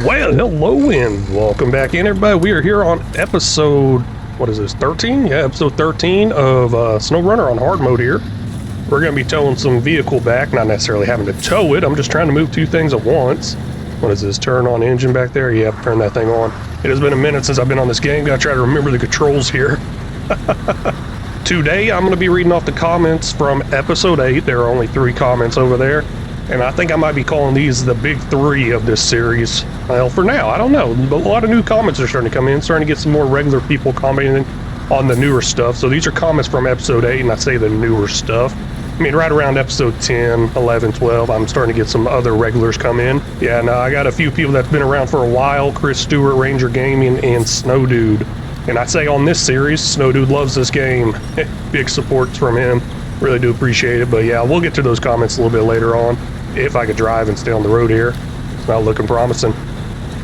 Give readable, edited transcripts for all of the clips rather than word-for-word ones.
Well, hello and welcome back in, everybody. We are here on episode, what is this, 13? Yeah, episode 13 of SnowRunner on hard mode here. We're going to be towing some vehicle back, not necessarily having to tow it. I'm just trying to move two things at once. What is this, turn on engine back there? Yeah, turn that thing on. It has been a minute since I've been on this game. Got to try to remember the controls here. Today, I'm going to be reading off the comments from episode 8. There are only 3 comments over there. And I think I might be calling these the big 3 of this series. Well, for now, I don't know. But a lot of new comments are starting to come in, starting to get some more regular people commenting on the newer stuff. So these are comments from episode 8, and I say the newer stuff. I mean, right around episode 10, 11, 12, I'm starting to get some other regulars come in. Yeah, now I got a few people that's been around for a while. Chris Stewart, Ranger Gaming, and Snow Dude. And I say on this series, Snow Dude loves this game. Big supports from him. Really do appreciate it. But yeah, we'll get to those comments a little bit later on. If I could drive and stay on the road here. It's not looking promising.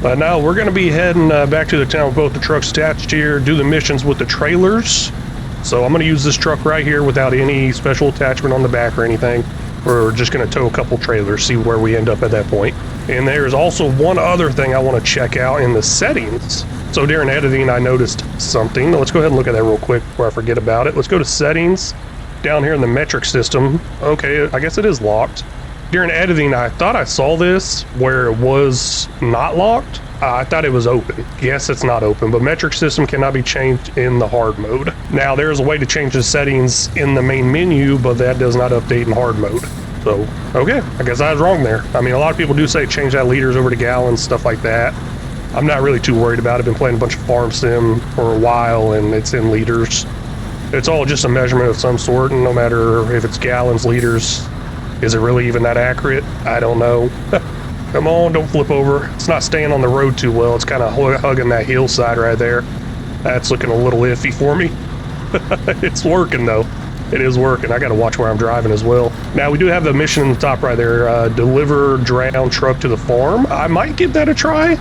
But now we're going to be heading back to the town with both the trucks attached here, do the missions with the trailers. So I'm going to use this truck right here without any special attachment on the back or anything. We're just going to tow a couple trailers, see where we end up at that point. And there's also one other thing I want to check out in the settings. So during editing, I noticed something. Let's go ahead and look at that real quick before I forget about it. Let's go to settings. Down here in the metric system. Okay, I guess it is locked. During editing, I thought I saw this where it was not locked. I thought it was open. Yes, it's not open, but metric system cannot be changed in the hard mode. Now, there's a way to change the settings in the main menu, but that does not update in hard mode. So, okay, I guess I was wrong there. I mean, a lot of people do say change that liters over to gallons, stuff like that. I'm not really too worried about it. I've been playing a bunch of farm sim for a while, and it's in liters. It's all just a measurement of some sort, and no matter if it's gallons, liters, is it really even that accurate? I don't know. Come on, don't flip over. It's not staying on the road too well. It's kind of hugging that hillside right there. That's looking a little iffy for me. It's working though. It is working. I got to watch where I'm driving as well. Now we do have the mission in the top right there. Deliver drowned truck to the farm. I might give that a try.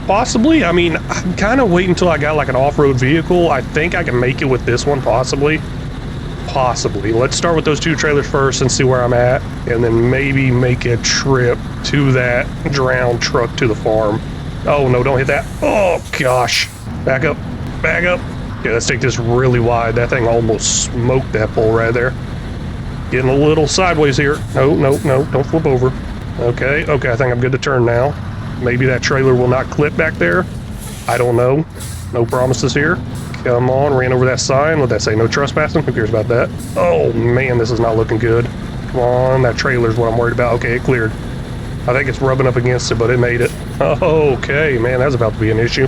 Possibly. I mean, I'm kind of waiting until I got like an off-road vehicle. I think I can make it with this one, possibly. Possibly. Let's start with those 2 trailers first and see where I'm at, and then maybe make a trip to that drowned truck to the farm. Oh no, don't hit that. Oh gosh. Back up. Back up. Okay, let's take this really wide. That thing almost smoked that pole right there. Getting a little sideways here. No, no, no, don't flip over. Okay, I think I'm good to turn now. Maybe that trailer will not clip back there. I don't know. No promises here. Come on, ran over that sign. What that say? No trespassing? Who cares about that? Oh man, this is not looking good. Come on, that trailer's what I'm worried about. Okay, it cleared. I think it's rubbing up against it, but it made it. Okay, man, that's about to be an issue.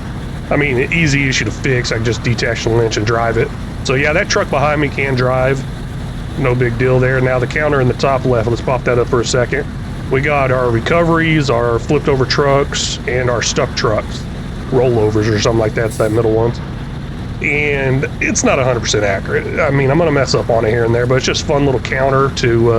I mean, an easy issue to fix. I can just detach the winch and drive it. So yeah, that truck behind me can drive. No big deal there. Now the counter in the top left, let's pop that up for a second. We got our recoveries, our flipped over trucks, and our stuck trucks. Rollovers or something like that. It's that middle one. And it's not 100% accurate. I mean, I'm going to mess up on it here and there, but it's just fun little counter to,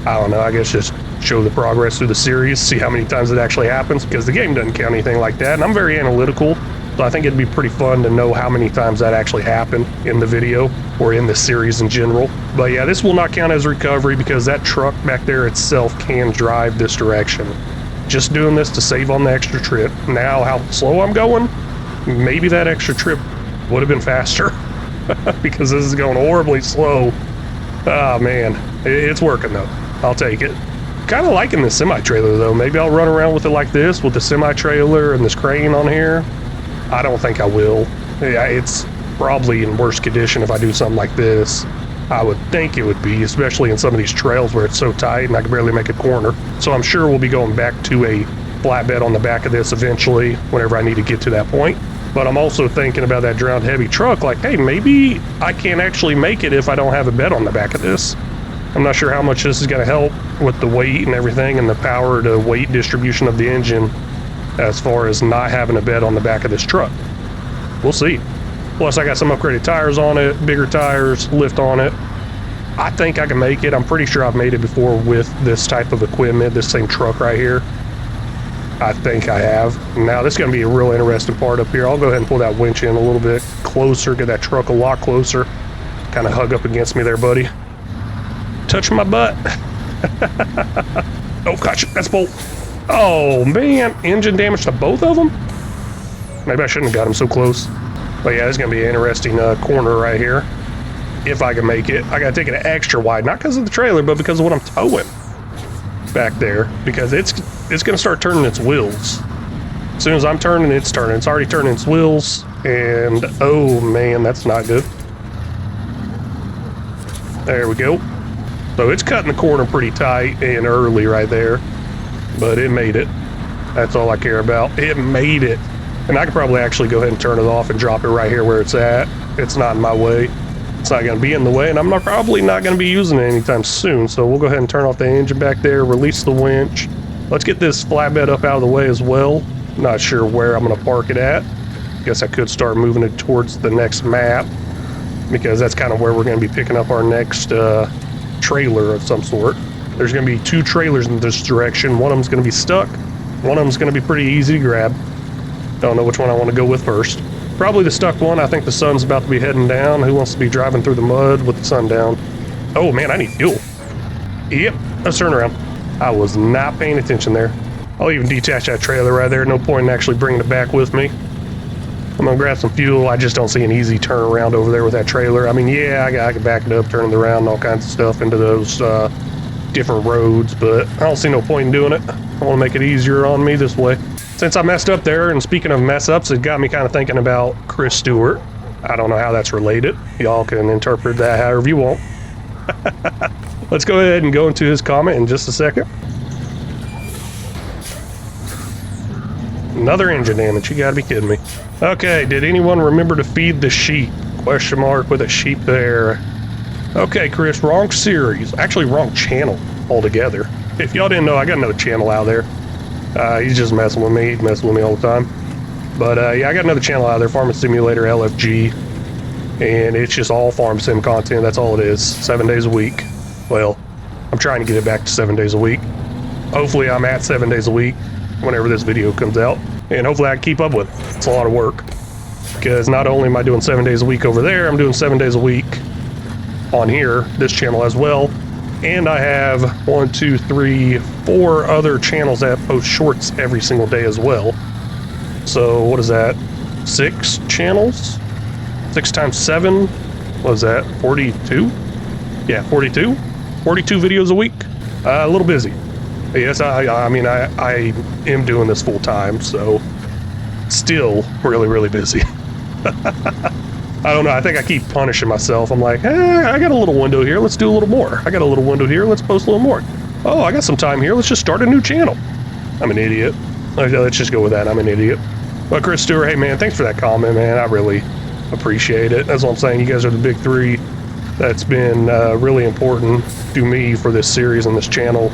I don't know, I guess just show the progress through the series, see how many times it actually happens, because the game doesn't count anything like that, and I'm very analytical, so I think it'd be pretty fun to know how many times that actually happened in the video, or in the series in general. But yeah, this will not count as recovery, because that truck back there itself can drive this direction. Just doing this to save on the extra trip. Now, how slow I'm going, maybe that extra trip would have been faster because this is going horribly slow. Oh man, it's working though. I'll take it. Kind of liking this semi-trailer though. Maybe I'll run around with it like this with the semi-trailer and this crane on here. I don't think I will. Yeah, it's probably in worse condition if I do something like this. I would think it would be, especially in some of these trails where it's so tight and I can barely make a corner. So I'm sure we'll be going back to a flatbed on the back of this eventually whenever I need to get to that point. But I'm also thinking about that drowned heavy truck, like, hey, maybe I can't actually make it if I don't have a bed on the back of this. I'm not sure how much this is going to help with the weight and everything and the power to weight distribution of the engine as far as not having a bed on the back of this truck. We'll see. Plus, I got some upgraded tires on it, bigger tires, lift on it. I think I can make it. I'm pretty sure I've made it before with this type of equipment, this same truck right here. I think I have. Now this is going to be a real interesting part up here. I'll go ahead and pull that winch in a little bit closer, get that truck a lot closer. Kind of hug up against me there, buddy. Touch my butt. Oh gosh, that's bolt. Oh, man. Engine damage to both of them? Maybe I shouldn't have got them so close. But yeah, it's going to be an interesting corner right here. If I can make it. I got to take it extra wide. Not because of the trailer, but because of what I'm towing back there. Because it's going to start turning its wheels. As soon as I'm turning, it's turning. It's already turning its wheels. And, oh, man, that's not good. There we go. So it's cutting the corner pretty tight and early right there. But it made it. That's all I care about. It made it. And I could probably actually go ahead and turn it off and drop it right here where it's at. It's not in my way. It's not going to be in the way, and I'm probably not going to be using it anytime soon. So we'll go ahead and turn off the engine back there, release the winch. Let's get this flatbed up out of the way as well. Not sure where I'm going to park it at. Guess I could start moving it towards the next map, because that's kind of where we're going to be picking up our next trailer of some sort. There's going to be 2 trailers in this direction. One of them's going to be stuck. One of them's going to be pretty easy to grab. Don't know which one I want to go with first. Probably the stuck one. I think the sun's about to be heading down. Who wants to be driving through the mud with the sun down? Oh man, I need fuel. Yep, let's turn around. I was not paying attention there. I'll even detach that trailer right there. No point in actually bringing it back with me. I'm gonna grab some fuel. I just don't see an easy turnaround over there with that trailer. I mean, yeah, I can back it up, turn it around, and all kinds of stuff into those different roads, but I don't see no point in doing it. I want to make it easier on me this way. Since I messed up there, and speaking of mess ups, it got me kind of thinking about Chris Stewart. I don't know how that's related. Y'all can interpret that however you want. Let's go ahead and go into his comment in just a second. Another engine damage. You gotta be kidding me. Okay, did anyone remember to feed the sheep? Question mark with a sheep there. Okay, Chris, wrong series. Actually, wrong channel altogether. If y'all didn't know, I got another channel out there. He's just messing with me. He's messing with me all the time. But yeah, I got another channel out there, Farming Simulator LFG. And it's just all farm sim content. That's all it is. 7 days a week. Well, I'm trying to get it back to 7 days a week. Hopefully I'm at 7 days a week whenever this video comes out. And hopefully I can keep up with it. It's a lot of work. Because not only am I doing 7 days a week over there, I'm doing 7 days a week on here, this channel as well. And I have 1, 2, 3, 4 other channels that post shorts every single day as well. So what is that? 6 channels? 6 times 7? What is that? 42? Yeah, 42. 42 videos a week. A little busy. Yes, I mean, I am doing this full time, so still really, really busy. I don't know. I think I keep punishing myself. I'm like, I got a little window here. Let's do a little more. I got a little window here. Let's post a little more. Oh, I got some time here. Let's just start a new channel. I'm an idiot. Let's just go with that. I'm an idiot. But Chris Stewart, hey man, thanks for that comment, man. I really appreciate it. That's what I'm saying. You guys are the big 3. That's been really important to me for this series and this channel.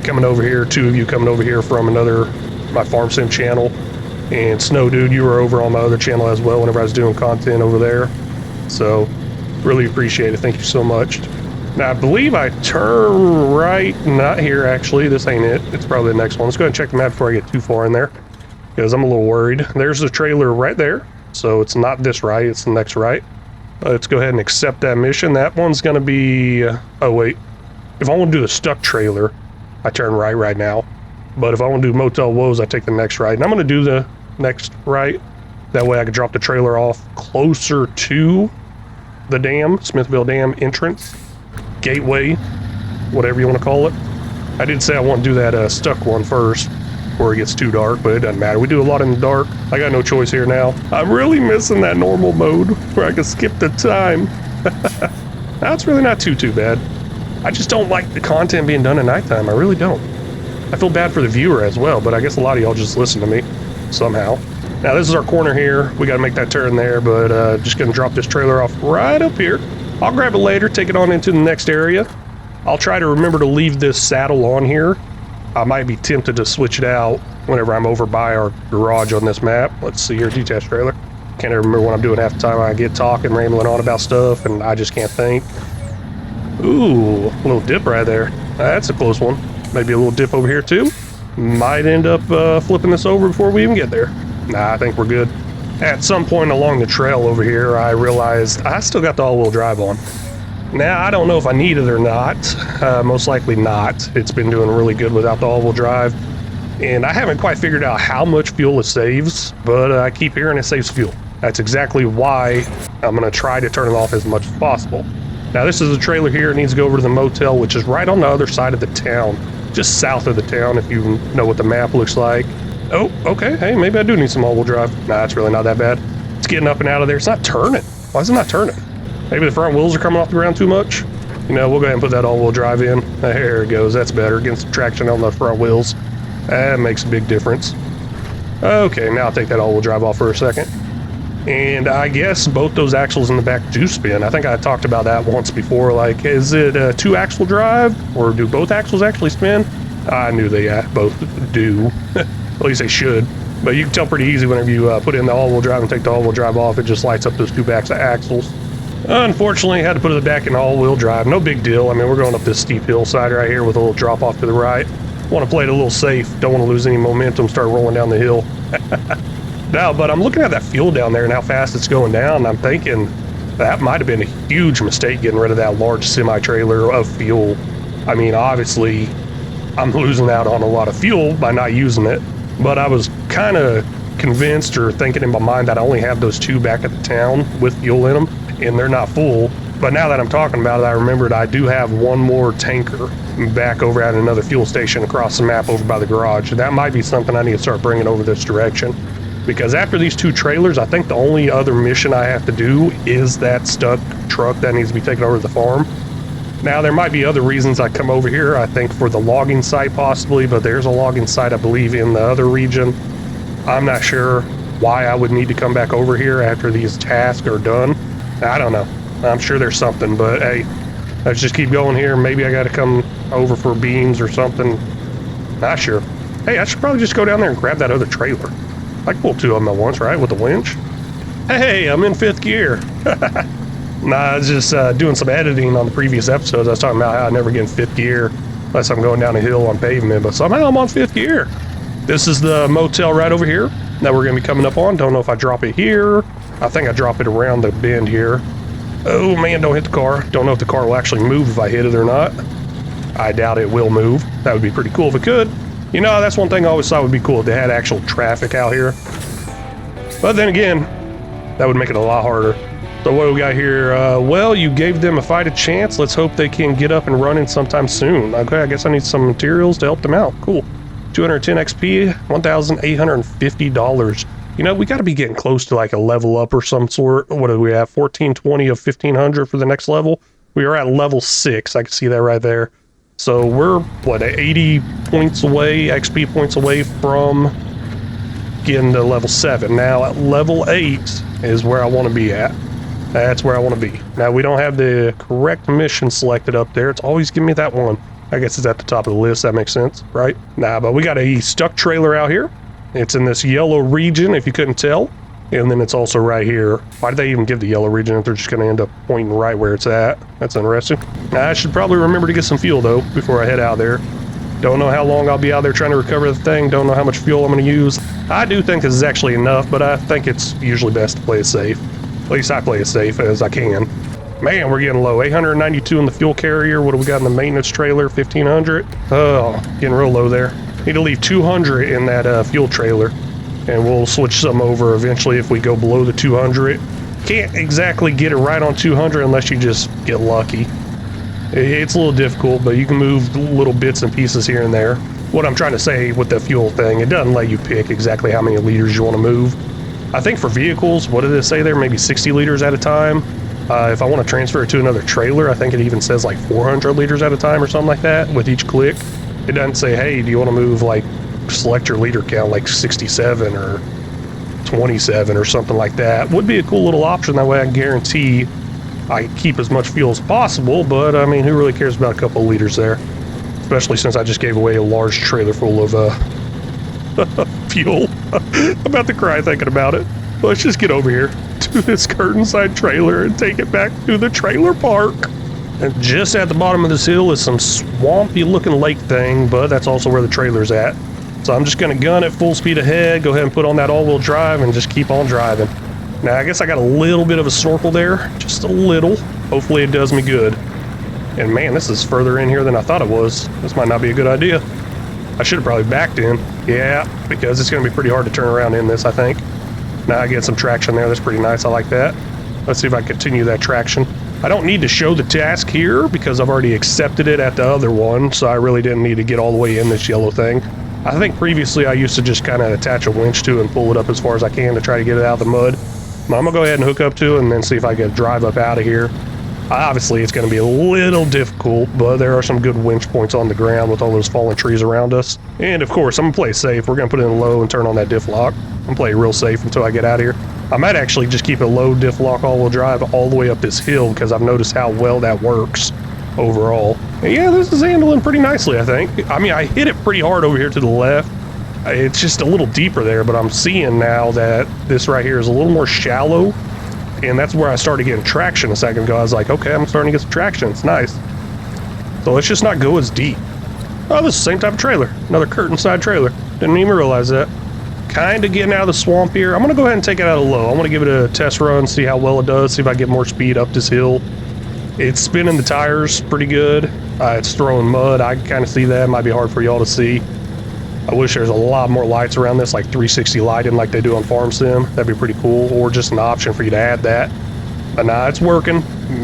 Coming over here, 2 of you coming over here from my Farm Sim channel. And Snow Dude, you were over on my other channel as well whenever I was doing content over there. So, really appreciate it. Thank you so much. Now, I believe I turn right. Not here, actually. This ain't it. It's probably the next one. Let's go ahead and check the map before I get too far in there, because I'm a little worried. There's the trailer right there. So, it's not this right. It's the next right. Let's go ahead and accept that mission. That one's going to be... oh, wait. If I want to do the stuck trailer, I turn right now. But if I want to do Motel Woes, I take the next right. And I'm going to do the next right. That way I can drop the trailer off closer to the dam, Smithville Dam entrance, gateway, whatever you want to call it. I did say I want to do that stuck one first before it gets too dark, but it doesn't matter. We do a lot in the dark. I got no choice here now. I'm really missing that normal mode where I can skip the time. That's really not too bad. I just don't like the content being done at nighttime. I really don't. I feel bad for the viewer as well, but I guess a lot of y'all just listen to me somehow. Now this is our corner here. We got to make that turn there, but just gonna drop this trailer off right up here. I'll grab it later, take it on into the next area. I'll try to remember to leave this saddle on here. I might be tempted to switch it out whenever I'm over by our garage on this map. Let's see here, detached trailer. Can't even remember what I'm doing half the time. I get talking, rambling on about stuff, and I just can't think. Ooh, a little dip right there. That's a close one. Maybe a little dip over here too. Might end up flipping this over before we even get there. Nah, I think we're good. At some point along the trail over here, I realized I still got the all-wheel drive on. Now, I don't know if I need it or not. Most likely not. It's been doing really good without the all-wheel drive. And I haven't quite figured out how much fuel it saves, but I keep hearing it saves fuel. That's exactly why I'm going to try to turn it off as much as possible. Now this is a trailer here. It needs to go over to the motel, which is right on the other side of the town, just south of the town, if you know what the map looks like. Oh, okay. Hey, maybe I do need some all-wheel drive. Nah, it's really not that bad. It's getting up and out of there. It's not turning. Why is it not turning? Maybe the front wheels are coming off the ground too much? You know, we'll go ahead and put that all-wheel drive in. There it goes. That's better. Getting some traction on the front wheels. That makes a big difference. Okay, now I'll take that all-wheel drive off for a second. And I guess both those axles in the back do spin. I think I talked about that once before. Like, is it a two-axle drive, or do both axles actually spin? I knew they both do. At least they should. But you can tell pretty easy whenever you put in the all-wheel drive and take the all-wheel drive off. It just lights up those two backs of axles. Unfortunately, I had to put it back in all-wheel drive. No big deal. I mean, we're going up this steep hillside right here with a little drop off to the right. Want to play it a little safe. Don't want to lose any momentum, start rolling down the hill. No, but I'm looking at that fuel down there and how fast it's going down. And I'm thinking that might have been a huge mistake getting rid of that large semi-trailer of fuel. I mean, obviously, I'm losing out on a lot of fuel by not using it. But I was kind of convinced or thinking in my mind that I only have those two back at the town with fuel in them, and they're not full. But now that I'm talking about it, I remembered I do have one more tanker back over at another fuel station across the map over by the garage. That might be something I need to start bringing over this direction. Because after these two trailers, I think the only other mission I have to do is that stuck truck that needs to be taken over to the farm. Now, there might be other reasons I come over here, I think for the logging site possibly, but there's a logging site, I believe, in the other region. I'm not sure why I would need to come back over here after these tasks are done. I don't know. I'm sure there's something, but hey, let's just keep going here. Maybe I got to come over for beans or something. Not sure. Hey, I should probably just go down there and grab that other trailer. I can pull two of them at once, right, with the winch? Hey, I'm in 5th gear. Nah, I was just doing some editing on the previous episodes. I was talking about how I never get in 5th gear unless I'm going down a hill on pavement, but somehow I'm on 5th gear. This is the motel right over here that we're going to be coming up on. Don't know if I drop it here. I think I drop it around the bend here. Oh man, don't hit the car. Don't know if the car will actually move if I hit it or not. I doubt it will move. That would be pretty cool if it could. You know, that's one thing I always thought would be cool if they had actual traffic out here. But then again, that would make it a lot harder. So what do we got here? Well, you gave them a fighting chance. Let's hope they can get up and running sometime soon. Okay, I guess I need some materials to help them out. Cool. 210 XP, $1,850. You know, we got to be getting close to like a level up or some sort. What do we have? 1420 of 1500 for the next level. We are at level 6. I can see that right there. So we're, what, 80 points away, XP points away from getting to level 7. Now at level 8 is where I want to be at. That's where I want to be. Now we don't have the correct mission selected up there. It's always giving me that one. I guess it's at the top of the list. That makes sense, right? Nah, but we got a stuck trailer out here. It's in this yellow region, if you couldn't tell. And then it's also right here. Why did they even give the yellow region if they're just going to end up pointing right where it's at? That's interesting. I should probably remember to get some fuel, though, before I head out there. Don't know how long I'll be out there trying to recover the thing. Don't know how much fuel I'm going to use. I do think this is actually enough, but I think it's usually best to play it safe. At least I play it safe as I can. Man, we're getting low. 892 in the fuel carrier. What do we got in the maintenance trailer? 1500. Oh, getting real low there. Need to leave 200 in that fuel trailer. And we'll switch some over eventually if we go below the 200. Can't exactly get it right on 200 unless you just get lucky. It's a little difficult, but you can move little bits and pieces here and there. What I'm trying to say with the fuel thing, it doesn't let you pick exactly how many liters you want to move. I think for vehicles, what did it say there? Maybe 60 liters at a time. If I want to transfer it to another trailer, I think it even says like 400 liters at a time or something like that with each click. It doesn't say, hey, do you want to move like, select your liter count like 67 or 27 or something like that. Would be a cool little option. That way I guarantee I keep as much fuel as possible, but I mean, who really cares about a couple of liters there? Especially since I just gave away a large trailer full of fuel. I'm about to cry thinking about it. Let's just get over here to this curtain side trailer and take it back to the trailer park. And just at the bottom of this hill is some swampy looking lake thing, but that's also where the trailer's at. So I'm just going to gun it full speed ahead, go ahead and put on that all-wheel drive and just keep on driving. Now, I guess I got a little bit of a snorkel there, just a little. Hopefully it does me good. And man, this is further in here than I thought it was. This might not be a good idea. I should have probably backed in. Yeah, because it's going to be pretty hard to turn around in this, I think. Now I get some traction there. That's pretty nice. I like that. Let's see if I can continue that traction. I don't need to show the task here because I've already accepted it at the other one, so I really didn't need to get all the way in this yellow thing. I think previously I used to just kind of attach a winch to it and pull it up as far as I can to try to get it out of the mud. But I'm going to go ahead and hook up to it and then see if I can drive up out of here. Obviously, it's going to be a little difficult, but there are some good winch points on the ground with all those fallen trees around us. And of course, I'm going to play safe. We're going to put it in low and turn on that diff lock. I'm going to play real safe until I get out of here. I might actually just keep it low diff lock all-wheel drive all the way up this hill because I've noticed how well that works overall. And yeah, this is handling pretty nicely, I think. I mean, I hit it pretty hard over here to the left. It's just a little deeper there, but I'm seeing now that this right here is a little more shallow. And that's where I started getting traction a second ago. I was like, okay, I'm starting to get some traction. It's nice. So let's just not go as deep. Oh, this is the same type of trailer. Another curtain side trailer. Didn't even realize that. Kind of getting out of the swamp here. I'm going to go ahead and take it out of low. I'm going to give it a test run, see how well it does, see if I get more speed up this hill. It's spinning the tires pretty good. It's throwing mud. I can kind of see that. It might be hard for y'all to see. I wish there's a lot more lights around this, like 360 lighting like they do on Farm Sim. That'd be pretty cool, or just an option for you to add that. But nah, it's working.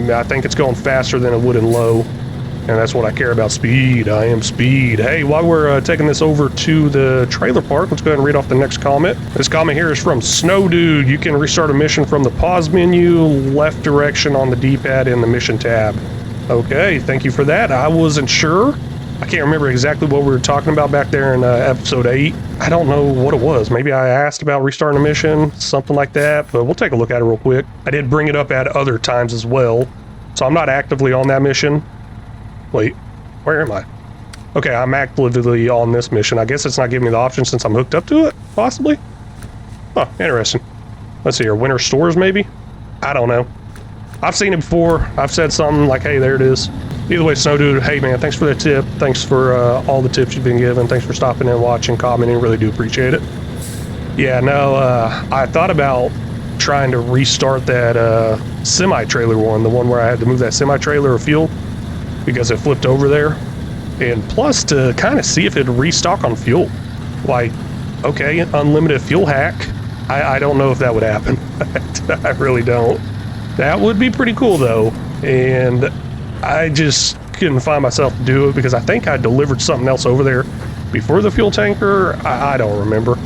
I think it's going faster than it would in low, and that's what I care about, speed. I am speed. Hey, while we're taking this over to the trailer park, let's go ahead and read off the next comment. This comment here is from Snow Dude. You can restart a mission from the pause menu, left direction on the D-pad in the mission tab. Okay, thank you for that. I wasn't sure. I can't remember exactly what we were talking about back there in episode 8. I don't know what it was. Maybe I asked about restarting a mission, something like that, but we'll take a look at it real quick. I did bring it up at other times as well, so I'm not actively on that mission. Wait, where am I? Okay, I'm actively on this mission. I guess it's not giving me the option since I'm hooked up to it, possibly? Huh, interesting. Let's see here, winter stores maybe? I don't know. I've seen it before. I've said something like, hey, there it is. Either way, Snow Dude, hey man, thanks for that tip. Thanks for all the tips you've been giving. Thanks for stopping in, watching, commenting. Really do appreciate it. Yeah, no, I thought about trying to restart that semi-trailer one, the one where I had to move that semi-trailer of fuel because it flipped over there. And plus to kind of see if it'd restock on fuel. Like, okay, unlimited fuel hack. I don't know if that would happen. I really don't. That would be pretty cool though. And I just couldn't find myself to do it because I think I delivered something else over there before the fuel tanker. I don't remember.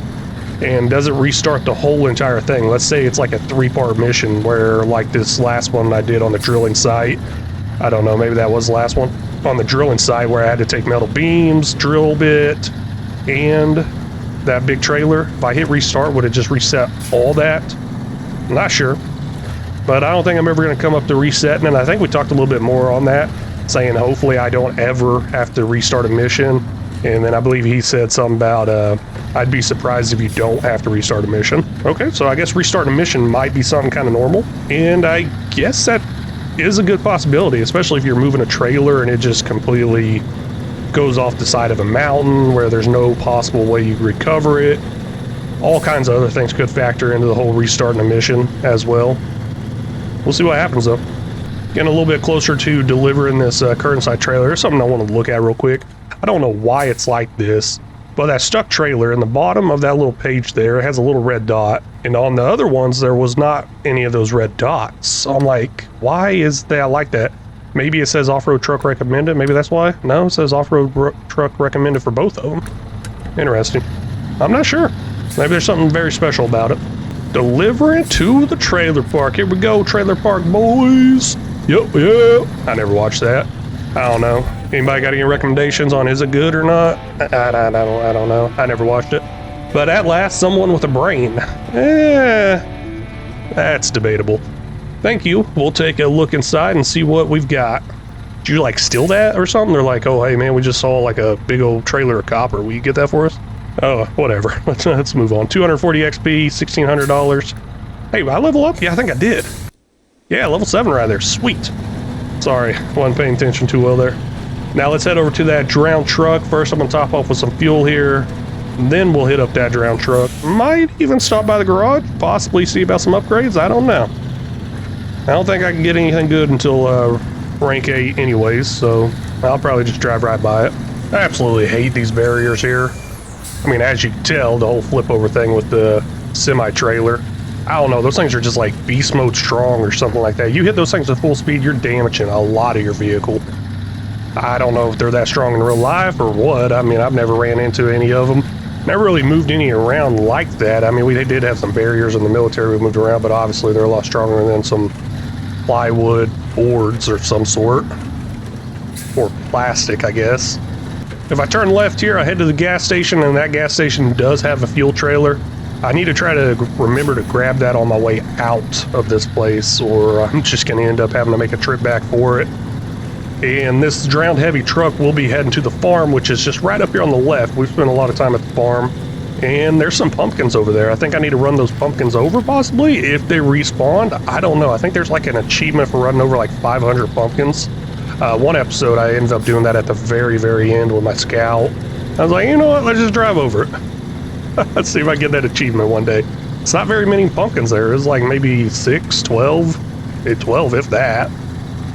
And does it restart the whole entire thing? Let's say it's like a 3-part mission where like this last one I did on the drilling site. I don't know, maybe that was the last one. On the drilling site where I had to take metal beams, drill bit, and that big trailer. If I hit restart, would it just reset all that? I'm not sure. But I don't think I'm ever going to come up to resetting, and I think we talked a little bit more on that, saying hopefully I don't ever have to restart a mission. And then I believe he said something about I'd be surprised if you don't have to restart a mission. Okay, so I guess restarting a mission might be something kind of normal, and I guess that is a good possibility, especially if you're moving a trailer and it just completely goes off the side of a mountain where there's no possible way you recover it. All kinds of other things could factor into the whole restarting a mission as well. We'll see what happens though. Getting a little bit closer to delivering this curtain side trailer. There's something I want to look at real quick. I don't know why it's like this, but that stuck trailer in the bottom of that little page there, it has a little red dot. And on the other ones, there was not any of those red dots. So I'm like, why is that like that? Maybe it says off-road truck recommended. Maybe that's why. No, it says off-road truck recommended for both of them. Interesting. I'm not sure. Maybe there's something very special about it. Delivering to the trailer park. Here we go, trailer park boys. Yep. I never watched that. I don't know. Anybody got any recommendations on is it good or not? I don't know. I never watched it. But at last, someone with a brain. That's debatable. Thank you. We'll take a look inside and see what we've got. Did you like steal that or something? They're like, oh hey man, we just saw like a big old trailer of copper. Will you get that for us? Oh, whatever. Let's move on. 240 XP, $1,600. Hey, I level up? Yeah, I think I did. Yeah, level 7 right there. Sweet. Sorry, wasn't paying attention too well there. Now let's head over to that drowned truck. First, I'm gonna top off with some fuel here. Then we'll hit up that drowned truck. Might even stop by the garage. Possibly see about some upgrades. I don't know. I don't think I can get anything good until rank 8 anyways, so I'll probably just drive right by it. I absolutely hate these barriers here. I mean, as you can tell, the whole flip over thing with the semi-trailer, I don't know, those things are just like beast mode strong or something like that. You hit those things at full speed, you're damaging a lot of your vehicle. I don't know if they're that strong in real life or what. I mean, I've never ran into any of them. Never really moved any around like that. I mean, we did have some barriers in the military we moved around, but obviously they're a lot stronger than some plywood boards or some sort. Or plastic, I guess. If I turn left here, I head to the gas station, and that gas station does have a fuel trailer. I need to try to remember to grab that on my way out of this place, or I'm just going to end up having to make a trip back for it. And this drowned heavy truck will be heading to the farm, which is just right up here on the left. We've spent a lot of time at the farm, and there's some pumpkins over there. I think I need to run those pumpkins over, possibly, if they respawned. I don't know. I think there's like an achievement for running over like 500 pumpkins. One episode, I ended up doing that at the very, very end with my Scout. I was like, you know what, let's just drive over it. Let's see if I get that achievement one day. It's not very many pumpkins there. It's like maybe 6, 12, 12 if that.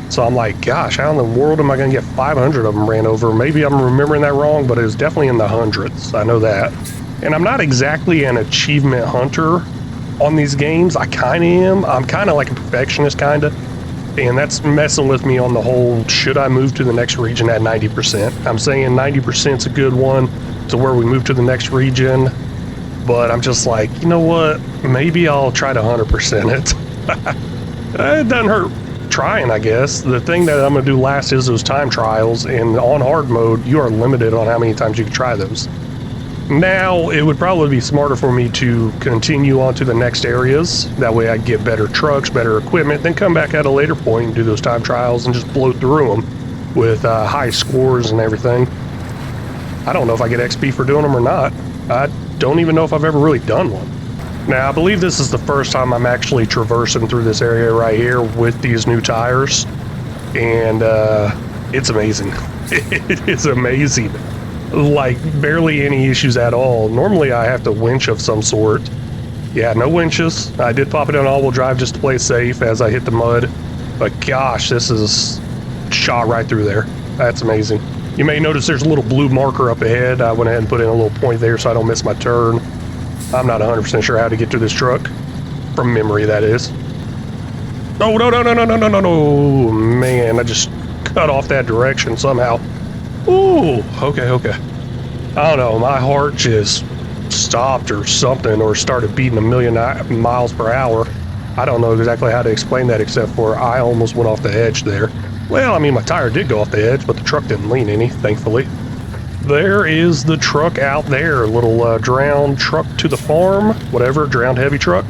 So I'm like, gosh, how in the world am I going to get 500 of them ran over? Maybe I'm remembering that wrong, but it was definitely in the hundreds. I know that. And I'm not exactly an achievement hunter on these games. I kind of am. I'm kind of like a perfectionist, kind of. And that's messing with me on the whole, should I move to the next region at 90%? I'm saying 90% is a good one to where we move to the next region. But I'm just like, you know what? Maybe I'll try to 100% it. It doesn't hurt trying, I guess. The thing that I'm going to do last is those time trials. And on hard mode, you are limited on how many times you can try those. Now, it would probably be smarter for me to continue on to the next areas. That way I get better trucks, better equipment, then come back at a later point and do those time trials and just blow through them with high scores and everything. I don't know if I get XP for doing them or not. I don't even know if I've ever really done one. Now, I believe this is the first time I'm actually traversing through this area right here with these new tires. And it's amazing. It is amazing. Like, barely any issues at all. Normally I have to winch of some sort. Yeah, no winches. I did pop it on all-wheel drive just to play safe as I hit the mud. But gosh, this is shot right through there. That's amazing. You may notice there's a little blue marker up ahead. I went ahead and put in a little point there so I don't miss my turn. I'm not 100% sure how to get to this truck. From memory, that is. Oh, no. Man, I just cut off that direction somehow. Ooh, okay. I don't know, my heart just stopped or something, or started beating 1,000,000 miles per hour. I don't know exactly how to explain that, except for I almost went off the edge there. Well, I mean, my tire did go off the edge, but the truck didn't lean any, thankfully. There is the truck out there, little drowned truck to the farm, whatever, drowned heavy truck.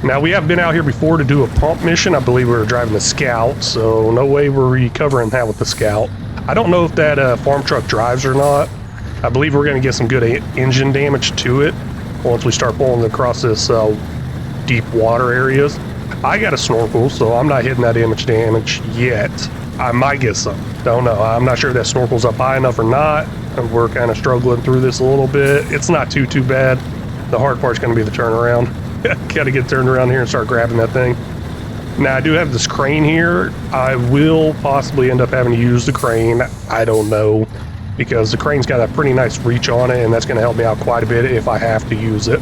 Now, we have been out here before to do a pump mission. I believe we were driving the Scout, so no way we're recovering that with the Scout. I don't know if that farm truck drives or not. I believe we're going to get some good engine damage to it once we start pulling across this deep water areas. I got a snorkel, so I'm not hitting that image damage yet. I might get some. Don't know. I'm not sure if that snorkel's up high enough or not. And we're kind of struggling through this a little bit. It's not too bad. The hard part's going to be the turnaround. Got to get turned around here and start grabbing that thing. Now, I do have this crane here. I will possibly end up having to use the crane. I don't know, because the crane's got a pretty nice reach on it, and that's going to help me out quite a bit if I have to use it.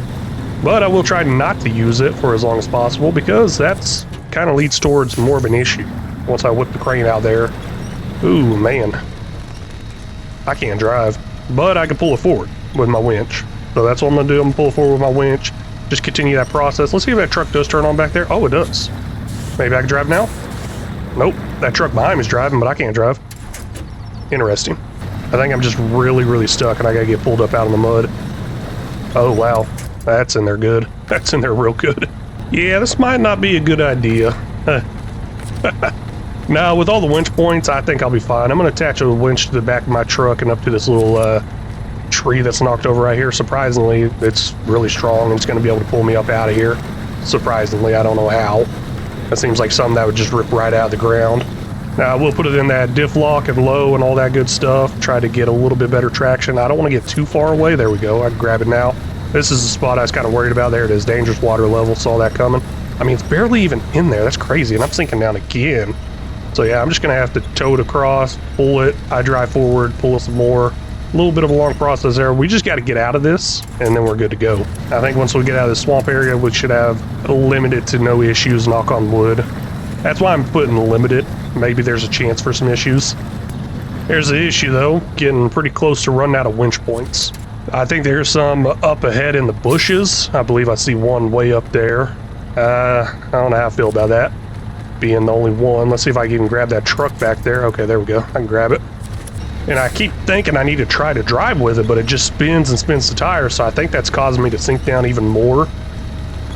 But I will try not to use it for as long as possible, because that's kind of leads towards more of an issue once I whip the crane out there. Ooh, man. I can't drive, but I can pull it forward with my winch. So that's what I'm going to do. I'm going to pull it forward with my winch. Just continue that process. Let's see if that truck does turn on back there. Oh, it does. Maybe I can drive now? Nope. That truck behind me is driving, but I can't drive. Interesting. I think I'm just really stuck, and I gotta get pulled up out of the mud. Oh, wow. That's in there good. That's in there real good. Yeah, this might not be a good idea. Now, with all the winch points, I think I'll be fine. I'm gonna attach a winch to the back of my truck and up to this little tree that's knocked over right here. Surprisingly, it's really strong, and it's going to be able to pull me up out of here. Surprisingly, I don't know how. That seems like something that would just rip right out of the ground. Now, we'll put it in that diff lock and low and all that good stuff. Try to get a little bit better traction. I don't want to get too far away. There we go. I can grab it now. This is the spot I was kind of worried about. There it is. Dangerous water level. Saw that coming. I mean, it's barely even in there. That's crazy. And I'm sinking down again. So, yeah, I'm just going to have to tow it across, pull it. I drive forward, pull it some more. A little bit of a long process there. We just got to get out of this, and then we're good to go. I think once we get out of the swamp area, we should have limited to no issues, knock on wood. That's why I'm putting limited. Maybe there's a chance for some issues. There's the issue, though. Getting pretty close to running out of winch points. I think there's some up ahead in the bushes. I believe I see one way up there. I don't know how I feel about that, being the only one. Let's see if I can even grab that truck back there. Okay, there we go. I can grab it. And I keep thinking I need to try to drive with it, but it just spins and spins the tires, so I think that's causing me to sink down even more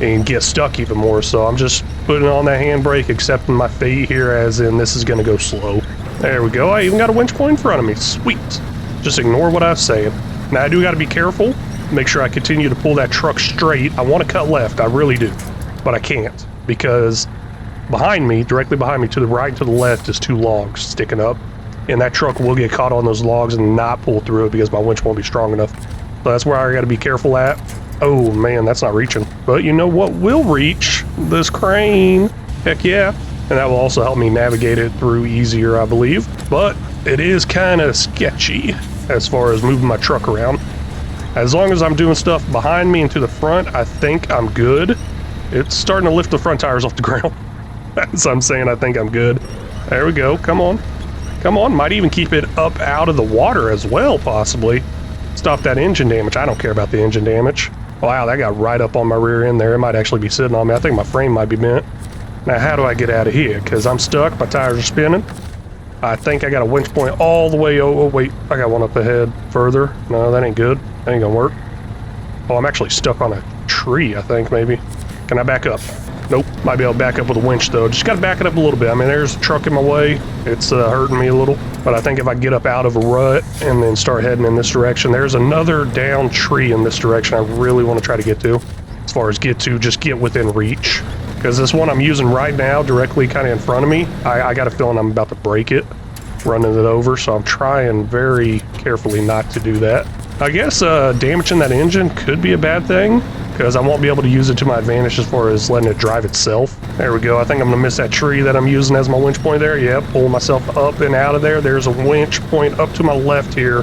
and get stuck even more. So I'm just putting on that handbrake, accepting my fate here, as in this is going to go slow. There we go. I even got a winch point in front of me. Sweet. Just ignore what I was saying. Now I do got to be careful. Make sure I continue to pull that truck straight. I want to cut left. I really do. But I can't, because behind me, directly behind me, to the right and to the left, is 2 logs sticking up. And that truck will get caught on those logs and not pull through it because my winch won't be strong enough. So that's where I got to be careful at. Oh man, that's not reaching. But you know what will reach? This crane. Heck yeah. And that will also help me navigate it through easier, I believe. But it is kind of sketchy as far as moving my truck around. As long as I'm doing stuff behind me and to the front, I think I'm good. It's starting to lift the front tires off the ground. As I'm saying, I think I'm good. There we go. Come on. Come on, might even keep it up out of the water as well, possibly. Stop that engine damage. I don't care about the engine damage. Wow, that got right up on my rear end there. It might actually be sitting on me. I think my frame might be bent. Now, how do I get out of here? Because I'm stuck. My tires are spinning. I think I got a winch point all the way. Oh, wait. I got one up ahead further. No, that ain't good. That ain't gonna work. Oh, I'm actually stuck on a tree, I think, maybe. Can I back up? Nope. Might be able to back up with a winch, though. Just got to back it up a little bit. I mean, there's a truck in my way. It's hurting me a little. But I think if I get up out of a rut and then start heading in this direction, there's another down tree in this direction I really want to try to get to. As far as just get within reach. Because this one I'm using right now, directly kind of in front of me, I got a feeling I'm about to break it, running it over. So I'm trying very carefully not to do that. I guess damaging that engine could be a bad thing, because I won't be able to use it to my advantage as far as letting it drive itself. There we go. I think I'm going to miss that tree that I'm using as my winch point there. Yep, pull myself up and out of there. There's a winch point up to my left here.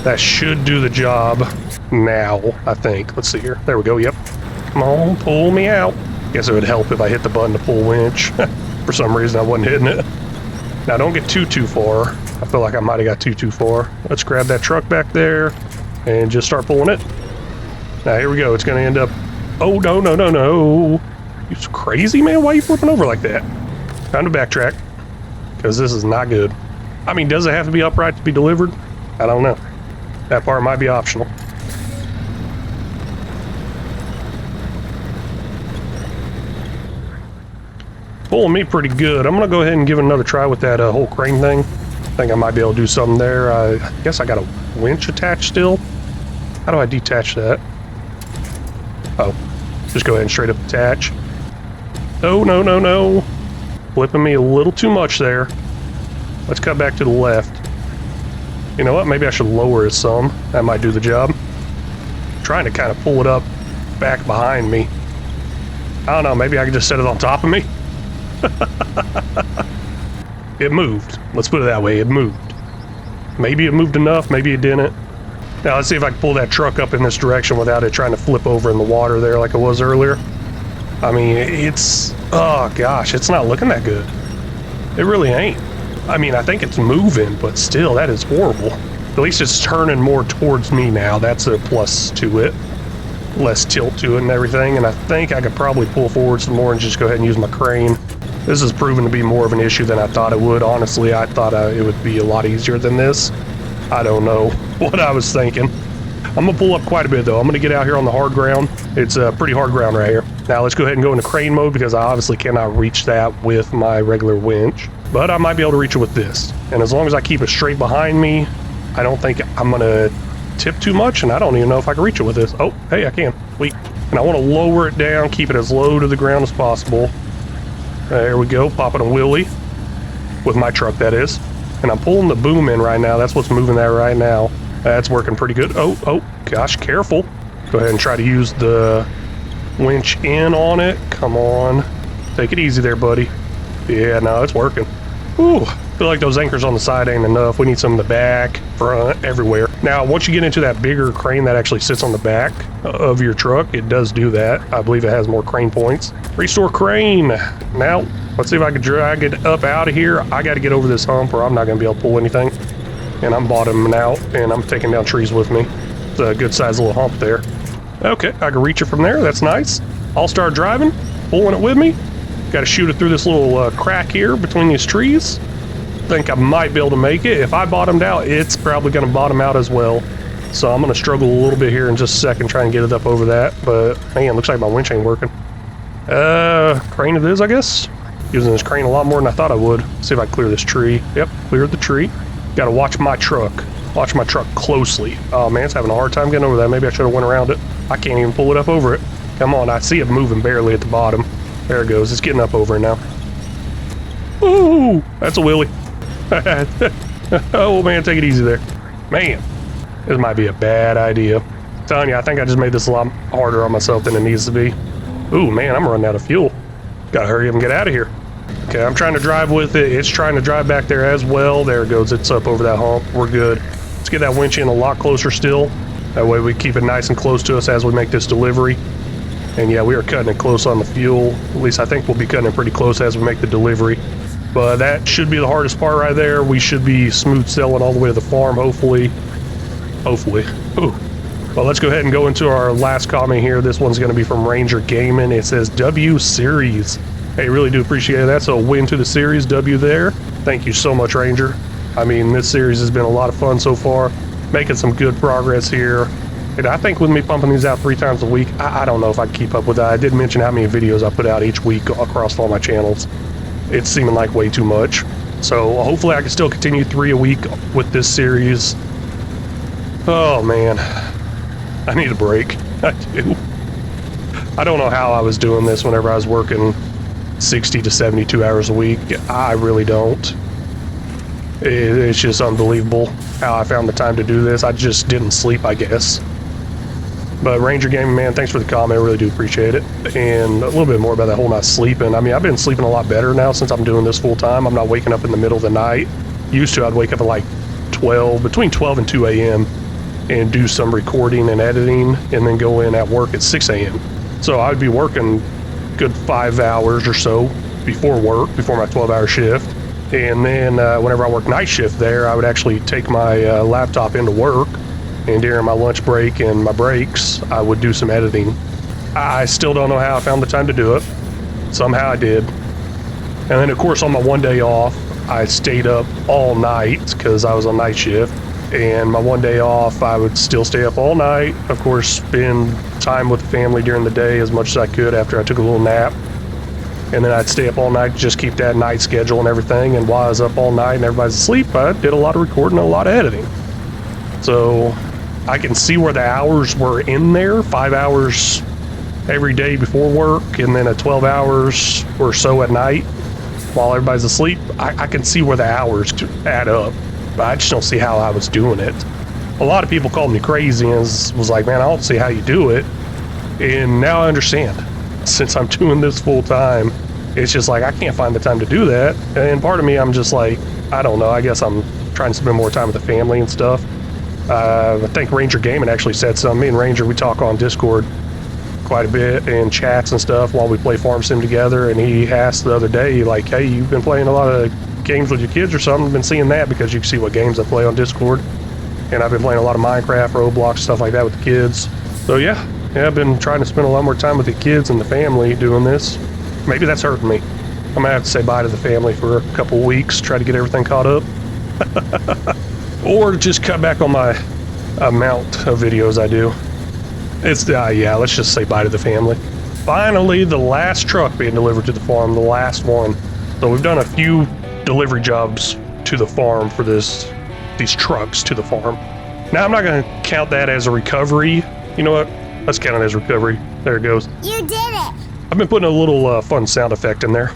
That should do the job now, I think. Let's see here. There we go. Yep. Come on, pull me out. Guess it would help if I hit the button to pull winch. For some reason, I wasn't hitting it. Now, don't get too far. I feel like I might have got too far. Let's grab that truck back there and just start pulling it. Now, here we go. It's going to end up... Oh, no. You crazy, man? Why are you flipping over like that? Time to backtrack, because this is not good. I mean, does it have to be upright to be delivered? I don't know. That part might be optional. Pulling me pretty good. I'm going to go ahead and give it another try with that whole crane thing. I think I might be able to do something there. I guess I got a winch attached still. How do I detach that? Oh, just go ahead and straight up attach. Oh, no. Flipping me a little too much there. Let's cut back to the left. You know what? Maybe I should lower it some. That might do the job. I'm trying to kind of pull it up back behind me. I don't know. Maybe I can just set it on top of me. It moved. Let's put it that way. It moved. Maybe it moved enough. Maybe it didn't. Now let's see if I can pull that truck up in this direction without it trying to flip over in the water there like it was earlier. I mean, it's... Oh, gosh. It's not looking that good. It really ain't. I mean, I think it's moving, but still, that is horrible. At least it's turning more towards me now. That's a plus to it. Less tilt to it and everything. And I think I could probably pull forward some more and just go ahead and use my crane. This has proven to be more of an issue than I thought it would. Honestly, I thought it would be a lot easier than this. I don't know what I was thinking. I'm going to pull up quite a bit, though. I'm going to get out here on the hard ground. It's pretty hard ground right here. Now, let's go ahead and go into crane mode, because I obviously cannot reach that with my regular winch. But I might be able to reach it with this. And as long as I keep it straight behind me, I don't think I'm going to tip too much, and I don't even know if I can reach it with this. Oh, hey, I can. Wait. And I want to lower it down, keep it as low to the ground as possible. There we go. Popping a wheelie. With my truck, that is. And I'm pulling the boom in right now. That's what's moving that right now. That's working pretty good. Oh, gosh, careful. Go ahead and try to use the winch in on it. Come on. Take it easy there, buddy. Yeah, no, it's working. Ooh, I feel like those anchors on the side ain't enough. We need some in the back, front, everywhere. Now, once you get into that bigger crane that actually sits on the back of your truck, it does do that. I believe it has more crane points. Restore crane. Now, let's see if I can drag it up out of here. I got to get over this hump or I'm not going to be able to pull anything. And I'm bottoming out and I'm taking down trees with me. It's a good sized little hump there. Okay, I can reach it from there. That's nice. I'll start driving, pulling it with me. Got to shoot it through this little crack here between these trees. Think I might be able to make it. If I bottomed out, it's probably going to bottom out as well. So I'm going to struggle a little bit here in just a second trying to get it up over that. But man, looks like my winch ain't working. Crane it is, I guess. Using this crane a lot more than I thought I would. See if I can clear this tree. Yep, cleared the tree. Got to watch my truck. Watch my truck closely. Oh man, it's having a hard time getting over that. Maybe I should have went around it. I can't even pull it up over it. Come on, I see it moving barely at the bottom. There it goes. It's getting up over it now. Ooh, that's a wheelie. Oh man, take it easy there. Man, this might be a bad idea. I'm telling you, I think I just made this a lot harder on myself than it needs to be. Ooh man, I'm running out of fuel. Gotta hurry up and get out of here. Okay, I'm trying to drive with it. It's trying to drive back there as well. There it goes. It's up over that hump. We're good. Let's get that winch in a lot closer still. That way we keep it nice and close to us as we make this delivery. And yeah, we are cutting it close on the fuel. At least I think we'll be cutting it pretty close as we make the delivery. But that should be the hardest part right there. We should be smooth sailing all the way to the farm, hopefully. Hopefully. Ooh. Well, let's go ahead and go into our last comment here. This one's going to be from Ranger Gaming. It says W Series. Hey, really do appreciate that. So a win to the series, W there. Thank you so much, Ranger. I mean, this series has been a lot of fun so far. Making some good progress here. And I think with me pumping these out 3 times a week, I don't know if I can keep up with that. I did mention how many videos I put out each week across all my channels. It's seeming like way too much. So hopefully I can still continue 3 a week with this series. Oh man, I need a break. I do. I don't know how I was doing this whenever I was working 60 to 72 hours a week. I really don't. It's just unbelievable how I found the time to do this. I just didn't sleep, I guess. But Ranger Gaming, man, thanks for the comment. I really do appreciate it. And a little bit more about that whole not sleeping. I mean, I've been sleeping a lot better now since I'm doing this full time. I'm not waking up in the middle of the night. Used to, I'd wake up at like 12, between 12 and 2 a.m. and do some recording and editing and then go in at work at 6 a.m. So I'd be working good 5 hours or so before work, before my 12-hour shift. And then whenever I work night shift there, I would actually take my laptop into work. And during my lunch break and my breaks, I would do some editing. I still don't know how I found the time to do it. Somehow I did. And then, of course, on my one day off, I stayed up all night because I was on night shift. And my one day off, I would still stay up all night. Of course, spend time with the family during the day as much as I could after I took a little nap. And then I'd stay up all night to just keep that night schedule and everything. And while I was up all night and everybody's asleep, I did a lot of recording and a lot of editing. So I can see where the hours were in there, 5 hours every day before work, and then 12 hours or so at night while everybody's asleep. I can see where the hours add up, but I just don't see how I was doing it. A lot of people called me crazy and was like, man, I don't see how you do it. And now I understand. Since I'm doing this full time, it's just like I can't find the time to do that. And part of me, I'm just like, I don't know, I guess I'm trying to spend more time with the family and stuff. I think Ranger Gaming actually said something. Me and Ranger, we talk on Discord quite a bit and chats and stuff while we play Farm Sim together. And he asked the other day, like, hey, you've been playing a lot of games with your kids or something? I've been seeing that because you can see what games I play on Discord. And I've been playing a lot of Minecraft, Roblox, stuff like that with the kids. So yeah, I've been trying to spend a lot more time with the kids and the family doing this. Maybe that's hurting me. I'm gonna have to say bye to the family for a couple weeks, try to get everything caught up. Or just cut back on my amount of videos I do. It's, yeah, let's just say bye to the family. Finally, the last truck being delivered to the farm, the last one. So we've done a few delivery jobs to the farm for these trucks to the farm. Now, I'm not going to count that as a recovery. You know what? Let's count it as recovery. There it goes. You did it! I've been putting a little fun sound effect in there.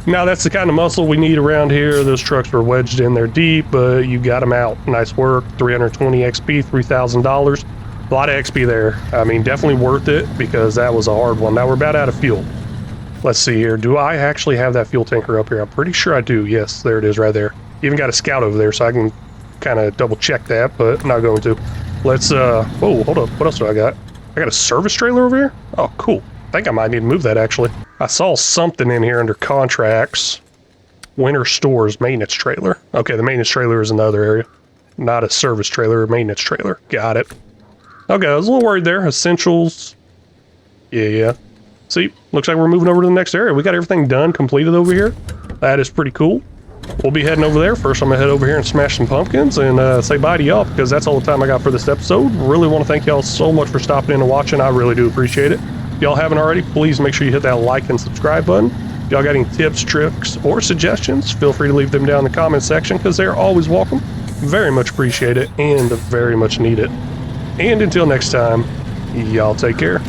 Now, that's the kind of muscle we need around here. Those trucks were wedged in there deep, but you got them out. Nice work. 320 XP, $3,000. A lot of XP there. I mean, definitely worth it because that was a hard one. Now we're about out of fuel. Let's see here. Do I actually have that fuel tanker up here? I'm pretty sure I do. Yes, there it is right there. Even got a scout over there so I can kind kind of double check that, but I'm not going to. Let's, whoa, hold up. What else do I got? I got a service trailer over here? Oh, cool. I think I might need to move that, actually. I saw something in here under contracts. Winter stores maintenance trailer. Okay, the maintenance trailer is in the other area. Not a service trailer, a maintenance trailer. Got it. Okay, I was a little worried there. Essentials. Yeah. See, looks like we're moving over to the next area. We got everything done, completed over here. That is pretty cool. We'll be heading over there. First, I'm gonna head over here and smash some pumpkins and say bye to y'all, because that's all the time I got for this episode. Really want to thank y'all so much for stopping in and watching. I really do appreciate it. If y'all haven't already, please make sure you hit that like and subscribe button. If y'all got any tips, tricks, or suggestions, feel free to leave them down in the comment section, because they're always welcome. Very much appreciate it and very much need it. And until next time, y'all take care.